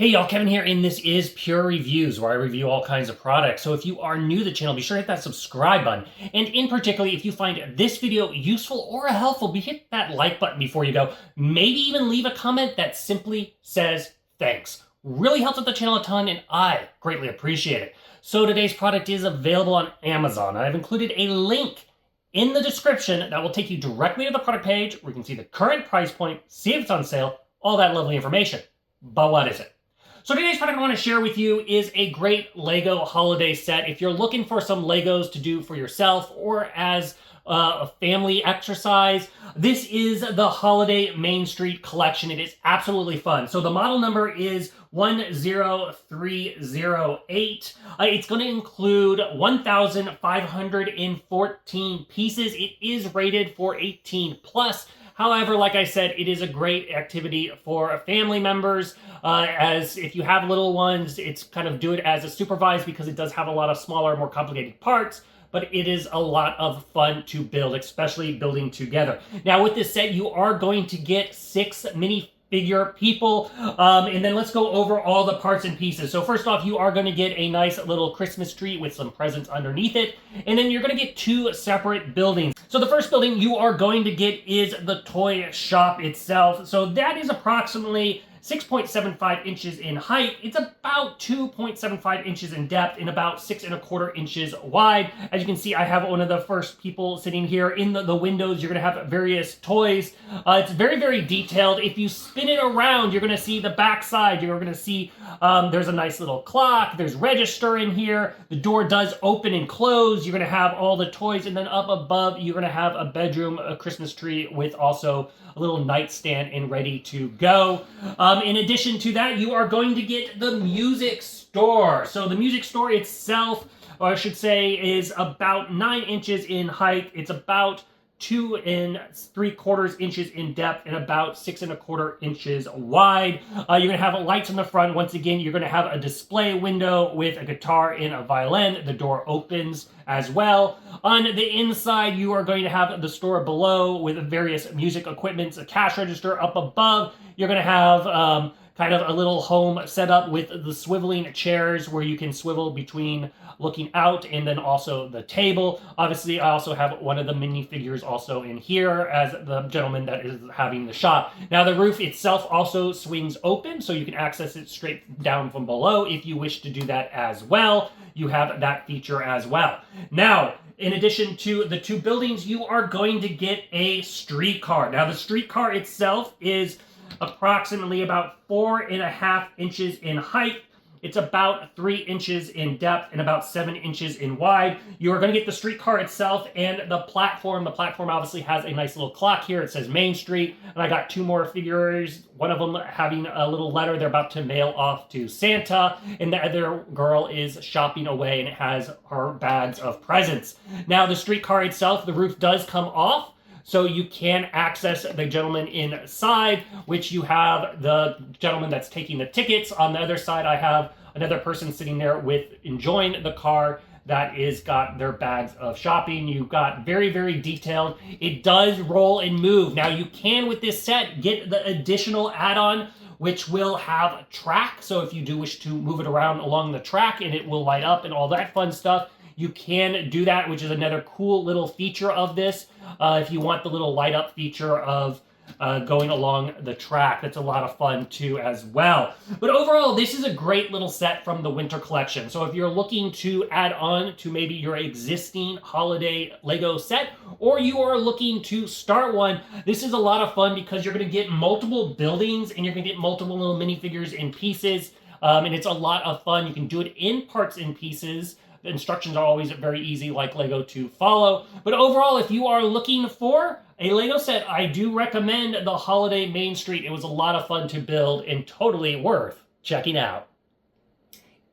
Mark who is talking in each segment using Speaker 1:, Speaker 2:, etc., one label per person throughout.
Speaker 1: Hey y'all, Kevin here, and this is Pure Reviews, where I review all kinds of products. So if you are new to the channel, be sure to hit that subscribe button. And in particular, if you find this video useful or helpful, hit that like button before you go. Maybe even leave a comment that simply says thanks. Really helps out the channel a ton, and I greatly appreciate it. So today's product is available on Amazon. I've included a link in the description that will take you directly to the product page where you can see the current price point, see if it's on sale, all that lovely information. But what is it? So today's product I want to share with you is a great Lego holiday set. If you're looking for some Legos to do for yourself or as a family exercise, this is the Holiday Main Street Collection. It is absolutely fun. So the model number is 10308. It's going to include 1,514 pieces. It is rated for 18 plus. However, like I said, it is a great activity for family members. As if you have little ones, it's kind of do it as a supervised because it does have a lot of smaller, more complicated parts, but it is a lot of fun to build, especially building together. Now with this set, you are going to get 6 minifigure people, and then let's go over all the parts and pieces. So first off, you are going to get a nice little Christmas tree with some presents underneath it, and then you're going to get 2 separate buildings. So the first building you are going to get is the toy shop itself. So that is approximately 6.75 inches in height. It's about 2.75 inches in depth and about 6.25 inches wide. As you can see, I have one of the first people sitting here. In the windows, you're going to have various toys. It's very, very detailed. If you spin it around, you're going to see the back side. You're going to see there's a nice little clock. There's register in here. The door does open and close. You're going to have all the toys, and then up above, you're going to have a bedroom, a Christmas tree with also a little nightstand and ready to go. In addition to that, you are going to get the music store. So the music store itself, or I should say, is about 9 inches in height. It's about 2 3/4 inches in depth and about 6.25 inches wide. You're going to have lights on the front. Once again, you're going to have a display window with a guitar and a violin. The door opens as well. On the inside, you are going to have the store below with various music equipments, a cash register up above. You're going to have kind of a little home setup with the swiveling chairs where you can swivel between looking out and then also the table. Obviously, I also have one of the minifigures also in here as the gentleman that is having the shop. Now, the roof itself also swings open, so you can access it straight down from below if you wish to do that as well. You have that feature as well. Now, in addition to the 2 buildings, you are going to get a streetcar. Now, the streetcar itself is approximately about 4.5 inches in height. It's about 3 inches in depth and about 7 inches in wide. You are going to get the streetcar itself and the platform. The platform obviously has a nice little clock here. It says Main Street. And I got 2 more figures. One of them having a little letter they're about to mail off to Santa. And the other girl is shopping away and it has her bags of presents. Now the streetcar itself, the roof does come off, so you can access the gentleman inside, which you have the gentleman that's taking the tickets. On the other side, I have another person sitting there with enjoying the car that is got their bags of shopping. You've got very, very detailed. It does roll and move. Now you can, with this set, get the additional add-on, which will have a track. So if you do wish to move it around along the track and it will light up and all that fun stuff, you can do that, which is another cool little feature of this. If you want the little light up feature of going along the track, that's a lot of fun too as well. But overall, this is a great little set from the winter collection. So if you're looking to add on to maybe your existing holiday Lego set, or you are looking to start one, this is a lot of fun because you're going to get multiple buildings and you're going to get multiple little minifigures in pieces. And it's a lot of fun. You can do it in parts and pieces. The instructions are always very easy, like Lego, to follow. But overall, if you are looking for a Lego set, I do recommend the Holiday Main Street. It was a lot of fun to build and totally worth checking out.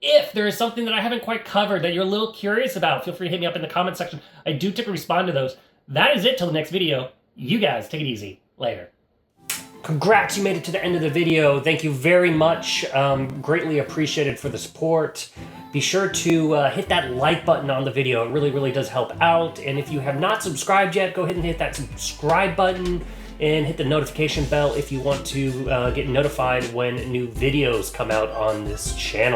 Speaker 1: If there is something that I haven't quite covered that you're a little curious about, feel free to hit me up in the comment section. I do typically respond to those. That is it till the next video. You guys take it easy. Later. Congrats, you made it to the end of the video. Thank you very much. Greatly appreciated for the support. Be sure to hit that like button on the video. It really, really does help out. And if you have not subscribed yet, go ahead and hit that subscribe button. and hit the notification bell if you want to get notified when new videos come out on this channel.